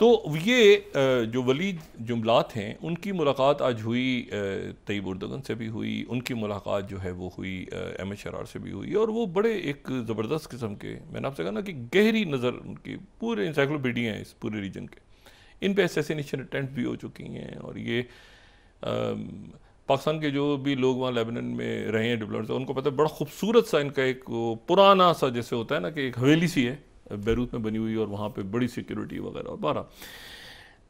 तो ये जो वलीद जुमलात हैं उनकी मुलाकात आज हुई तैयब उर्दगन से भी हुई, उनकी मुलाकात जो है वो हुई अहमद शरार से भी हुई, और वो बड़े एक ज़बरदस्त किस्म के, मैंने आपसे कहा ना कि गहरी नज़र उनकी, पूरे इंसाइक्लोपीडिया हैं इस पूरे रीजन के, इन पे असैसिनेशन अटेम्प्ट भी हो चुकी हैं। और ये पाकिस्तान के जो भी लोग वहाँ लेबनान में रहे हैं डिप्लोमेट, उनको पता है बड़ा खूबसूरत सा इनका एक पुराना सा जैसे होता है ना कि एक हवेली सी है बैरूत में बनी हुई, और वहाँ पे बड़ी सिक्योरिटी वगैरह और बारह,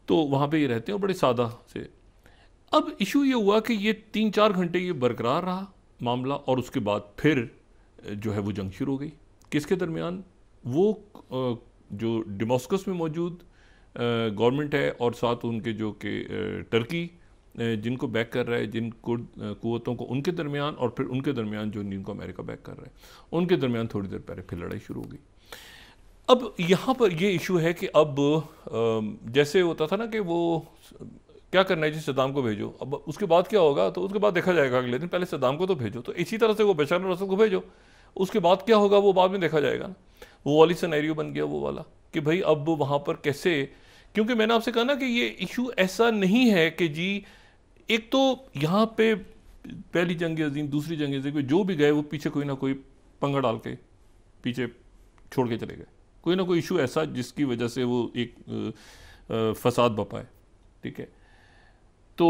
तो वहाँ पे ये रहते हैं और बड़े सादा से। अब इशू ये हुआ कि ये 3-4 घंटे ये बरकरार रहा मामला, और उसके बाद फिर जो है वो जंग शुरू हो गई। किसके दरमियान? वो जो दमास्कस में मौजूद गवर्नमेंट है और साथ उनके जो कि टर्की जिनको बैक कर रहा है, जिन कुर्द कुव्वतों को, उनके दरमियान, और फिर उनके दरमियान जो जिनको अमेरिका बैक कर रहा है, उनके दरमियान थोड़ी देर पहले फिर लड़ाई शुरू हो गई। अब यहाँ पर ये इशू है कि अब जैसे होता था ना कि वो क्या करना है जी, सद्दाम को भेजो, अब उसके बाद क्या होगा तो उसके बाद देखा जाएगा अगले दिन, पहले सद्दाम को तो भेजो। तो इसी तरह से वो बशर अल असद को भेजो, उसके बाद क्या होगा वो बाद में देखा जाएगा ना। वो वाली सिनेरियो बन गया वो वाला कि भाई अब वहाँ पर कैसे, क्योंकि मैंने आपसे कहा ना कि ये इशू ऐसा नहीं है कि जी एक तो यहाँ पे पहली जंग अजीम, दूसरी जंग अजीम, जो भी गए वो पीछे कोई ना कोई पंगा डाल के पीछे छोड़ के चले गए, कोई ना कोई इशू ऐसा जिसकी वजह से वो एक फसाद बपाए, ठीक है। तो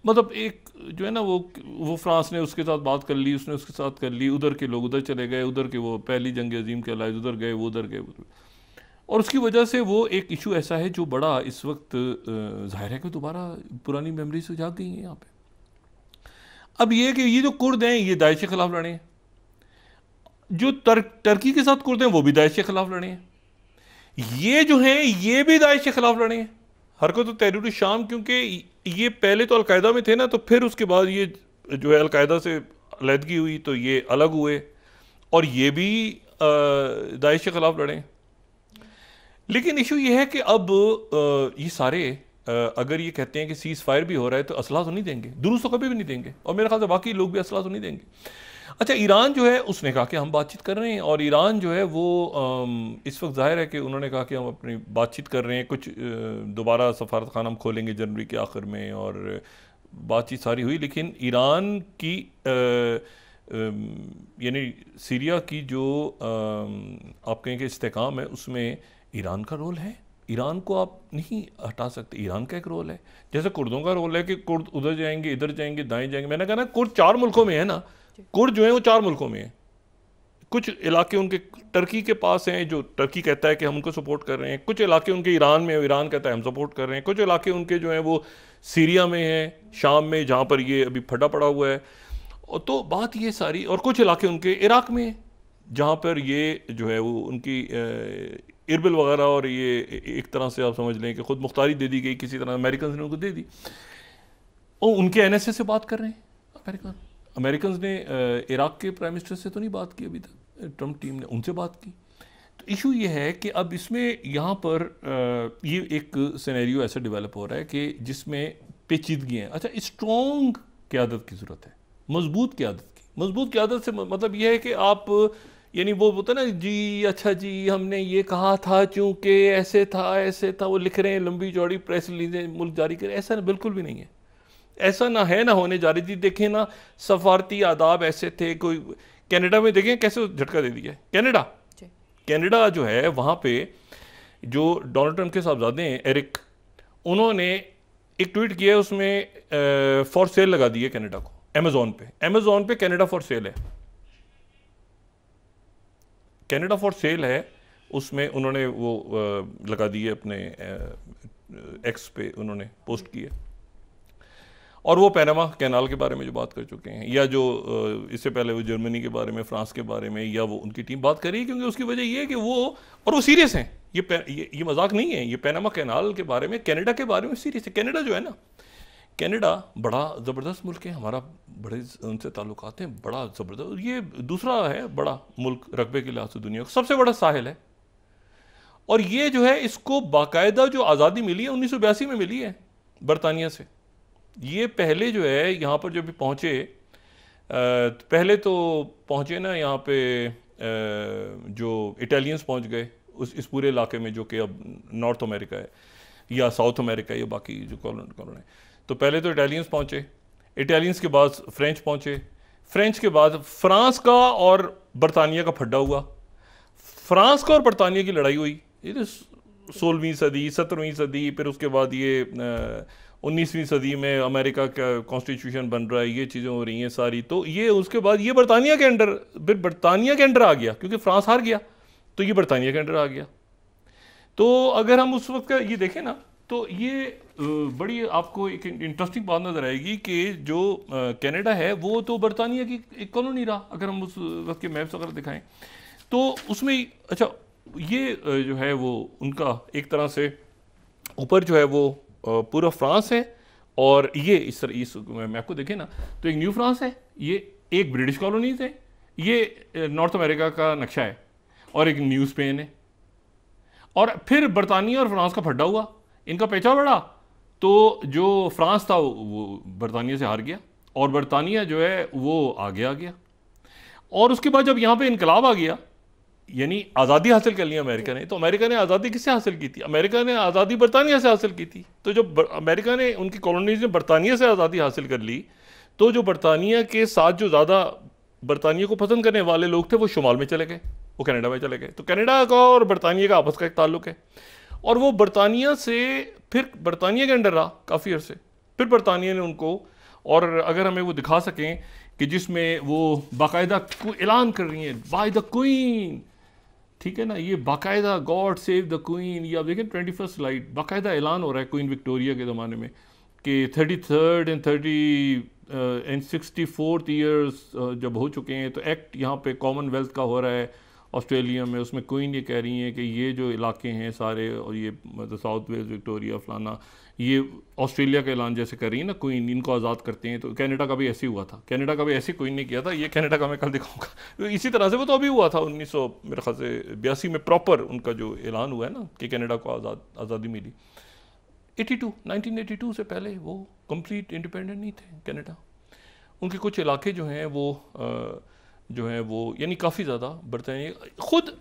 मतलब एक जो है ना वो फ्रांस ने उसके साथ बात कर ली, उसने उसके साथ कर ली, उधर के लोग उधर चले गए, उधर के वो पहली जंग अजीम के अलाइज उधर गए, वो उधर गए, और उसकी वजह से वो एक इशू ऐसा है जो बड़ा इस वक्त जाहिर है कि दोबारा पुरानी मेमोरी से जाग गई है यहाँ पे। अब ये कि ये जो कुर्द हैं ये दाइश के खिलाफ लड़े हैं, जो टर्की के साथ कुर्द हैं वो भी दाइश के खिलाफ लड़े हैं, ये जो हैं ये भी दाइश के खिलाफ लड़े हैं। हरकत तहरीर शाम, क्योंकि ये पहले तो अलकायदा में थे ना, तो फिर उसके बाद ये जो है अलकायदा से अलहदगी हुई तो ये अलग हुए, और ये भी दाइश के खिलाफ लड़े। लेकिन इशू ये है कि अब ये सारे अगर ये कहते हैं कि सीज फायर भी हो रहा है तो असला तो नहीं देंगे, दुरूस्त तो कभी भी नहीं देंगे, और मेरे ख्याल से बाकी लोग भी असला तो नहीं देंगे। अच्छा, ईरान जो है उसने कहा कि हम बातचीत कर रहे हैं, और ईरान जो है वो इस वक्त जाहिर है कि उन्होंने कहा कि हम अपनी बातचीत कर रहे हैं, कुछ दोबारा सफारत खाना हम खोलेंगे जनवरी के आखिर में, और बातचीत सारी हुई। लेकिन ईरान की यानी सीरिया की जो आप कहें कि इस्तेकाम है उसमें ईरान का रोल है, ईरान को आप नहीं हटा सकते, ईरान का एक रोल है। जैसे कुर्दों का रोल है कि कुर्द उधर जाएंगे, इधर जाएंगे, दाएं जाएंगे। मैंने कहा ना कुर्द 4 मुल्कों में है ना, कुर्द जो है वो 4 मुल्कों में है। कुछ इलाके उनके टर्की के पास हैं, जो टर्की कहता है कि हम उनको सपोर्ट कर रहे हैं, कुछ इलाके उनके ईरान में, ईरान कहता है हम सपोर्ट कर रहे हैं, कुछ इलाके उनके जो हैं वो सीरिया में हैं, शाम में जहाँ पर ये अभी फटा पड़ा हुआ है। और तो बात ये सारी, और कुछ इलाके उनके इराक में हैं जहाँ पर ये जो है वो उनकी इरबिल वगैरह, और ये एक तरह से आप समझ लें कि खुद मुख्तारी दे दी गई, किसी तरह अमेरिकन ने उनको दे दी, और उनके NSA से बात कर रहे हैं अमेरिकन ने इराक के प्राइम मिनिस्टर से तो नहीं बात की अभी तक, ट्रम्प टीम ने उनसे बात की। तो इशू ये है कि अब इसमें यहाँ पर ये एक सिनेरियो ऐसा डेवलप हो रहा है कि जिसमें पेचीदगी है। अच्छा, स्ट्रॉन्ग क़यादत की ज़रूरत है, मजबूत क़यादत की। मजबूत क़यादत से मतलब ये है कि आप यानी वो होता है ना जी, अच्छा जी हमने ये कहा था चूँकि ऐसे था, वो लिख रहे हैं लंबी चौड़ी प्रेस रिलीजें मुल्क जारी करें, ऐसा बिल्कुल भी नहीं है, ऐसा ना है ना होने जा रही थी। देखें ना सफारती आदाब ऐसे थे, कोई कनाडा में देखें कैसे झटका दे दिया कनाडा जो है वहाँ पे जो डोनाल्ड ट्रंप के साहबजादे हैं एरिक, उन्होंने एक ट्वीट किया, उसमें फॉर सेल लगा दिया कनाडा को अमेजोन पे कनाडा फॉर सेल है, कनाडा फॉर सेल है, उसमें उन्होंने वो लगा दिए अपने एक्स पे उन्होंने पोस्ट किए। और वो पैनामा कैनाल के बारे में जो बात कर चुके हैं, या जो इससे पहले वो जर्मनी के बारे में, फ्रांस के बारे में, या वो उनकी टीम बात कर रही है, क्योंकि उसकी वजह ये है कि वो सीरियस हैं, ये मजाक नहीं है। ये पैनामा कैनाल के बारे में, कनाडा के बारे में सीरियस है। कनाडा जो है ना, कनाडा बड़ा ज़बरदस्त मुल्क है, हमारा बड़े उनसे ताल्लुकात हैं, बड़ा ज़बरदस्त। ये दूसरा है बड़ा मुल्क रकबे के लिहाज से, दुनिया का सबसे बड़ा साहिल है। और ये जो है इसको बाकायदा जो आज़ादी मिली है 1982 में मिली है बरतानिया से। ये पहले जो है यहाँ पर जो भी पहुँचे, पहले तो पहुँचे ना यहाँ पे जो इटालियंस पहुँच गए, इस पूरे इलाके में जो कि अब नॉर्थ अमेरिका है या साउथ अमेरिका है या बाकी जो कॉलोनी है। तो पहले तो इटालियंस पहुँचे, इटालियंस के बाद फ्रेंच पहुँचे, फ्रेंच के बाद फ्रांस का और बरतानिया का फड्डा हुआ, फ्रांस का और बरतानिया की लड़ाई हुई, ये तो 16वीं सदी 17वीं सदी, फिर उसके बाद ये 19वीं सदी में अमेरिका का कॉन्स्टिट्यूशन बन रहा है, ये चीज़ें हो रही हैं सारी। तो ये उसके बाद ये बरतानिया के अंडर, फिर बरतानिया के अंडर आ गया क्योंकि फ्रांस हार गया, तो ये बरतानिया के अंडर आ गया। तो अगर हम उस वक्त का ये देखें ना, तो ये बड़ी आपको एक इंटरेस्टिंग बात नज़र आएगी कि जो कनाडा है वो तो बरतानिया की एक कॉलोनी रहा, अगर हम उस वक्त के मैप्स वगैरह दिखाएं तो उसमें अच्छा ये जो है वो उनका एक तरह से ऊपर जो है वो पूरा फ्रांस है, और ये इस मैप को देखें ना तो एक न्यू फ्रांस है, ये एक ब्रिटिश कॉलोनीज है, ये नॉर्थ अमेरिका का नक्शा है, और एक न्यू स्पेन है, और फिर बरतानिया और फ्रांस का फड्डा हुआ, इनका पेचा बढ़ा, तो जो फ्रांस था वो बरतानिया से हार गया, और बरतानिया जो है वो आगे आ गया। और उसके बाद जब यहाँ पे इनकलाब आ गया, यानी आज़ादी हासिल कर ली अमेरिका ने, तो अमेरिका ने आज़ादी किससे हासिल की थी? अमेरिका ने आज़ादी बरतानिया से हासिल की थी। तो जब अमेरिका ने, उनकी कॉलोनीज ने बरतानिया से आज़ादी हासिल कर ली, तो जो बरतानिया के साथ जो ज़्यादा बरतानिया को पसंद करने वाले लोग थे वो शुमाल में चले गए, वो कनाडा में चले गए। तो कनाडा का और बरतानिया का आपस का एक ताल्लुक है, और वो बरतानिया से फिर बरतानिया के अंडर रहा काफ़ी अर्से, फिर बरतानिया ने उनको, और अगर हमें वो दिखा सकें कि जिसमें वो बाकायदा ऐलान कर रही हैं बाय द क्वीन, ठीक है ना, ये बाकायदा गॉड सेव द क्वीन, ये आप देखें 21st स्लाइड, बाकायदा ऐलान हो रहा है क्वीन विक्टोरिया के ज़माने में कि 33rd एंड 64th ईयर्स जब हो चुके हैं, तो एक्ट यहाँ पे कॉमनवेल्थ का हो रहा है ऑस्ट्रेलिया में, उसमें क्वीन ये कह रही हैं कि ये जो इलाके हैं सारे, और ये मतलब साउथ वेल्स विक्टोरिया फलाना, ये ऑस्ट्रेलिया का ऐलान जैसे कर रही है ना क्वीन, इनको आज़ाद करते हैं। तो कनाडा का भी ऐसे ही हुआ था, कनाडा का भी ऐसे क्वीन ने किया था, ये कनाडा का मैं कल दिखाऊंगा। तो इसी तरह से वो तो अभी हुआ था 1900 मेरे ख्याल से 82 में प्रॉपर उनका जो ऐलान हुआ है ना कि कनाडा को आज़ादी मिली। 1982 से पहले वो कंप्लीट इंडिपेंडेंट नहीं थे कनाडा, उनके कुछ इलाके जो हैं वो जो है वो यानी काफ़ी ज़्यादा बरतानिया खुद।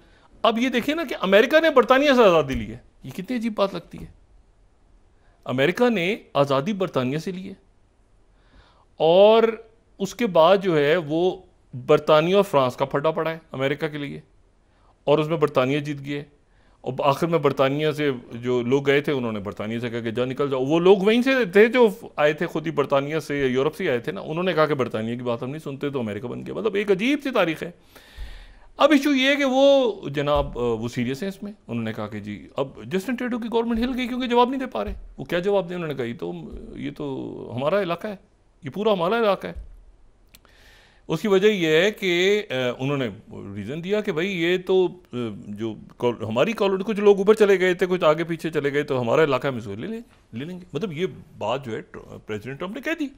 अब ये देखिए ना कि अमेरिका ने बरतानिया से आज़ादी ली है, ये कितनी अजीब बात लगती है। अमेरिका ने आज़ादी बरतानिया से ली है, और उसके बाद जो है वो बरतानिया और फ्रांस का फटा पड़ा है अमेरिका के लिए, और उसमें बरतानिया जीत गए, और आखिर में बरतानिया से जो लोग गए थे उन्होंने बरतानिया से कहा कि जा निकल जाओ। वो लोग वहीं से थे जो आए थे खुद ही बरतानिया से या यूरोप से आए थे ना, उन्होंने कहा कि बरतानिया की बात हम नहीं सुनते, तो अमेरिका बन गया। मतलब एक अजीब सी तारीख है। अब इशू ये है कि वो जनाब वो सीरियस हैं इसमें, उन्होंने कहा कि जी अब जस्टिन ट्रूडो की गवर्नमेंट हिल गई क्योंकि जवाब नहीं दे पा रहे। वो क्या जवाब दें? उन्होंने कहा ये तो हमारा इलाका है, ये पूरा हमारा इलाका है। उसकी वजह यह है कि उन्होंने रीज़न दिया कि भाई ये तो जो हमारी कॉलोनी, कुछ लोग ऊपर चले गए थे, कुछ आगे पीछे चले गए, तो हमारा इलाका हम इसको ले लेंगे। मतलब ये बात जो है प्रेसिडेंट ट्रंप ने कह दी।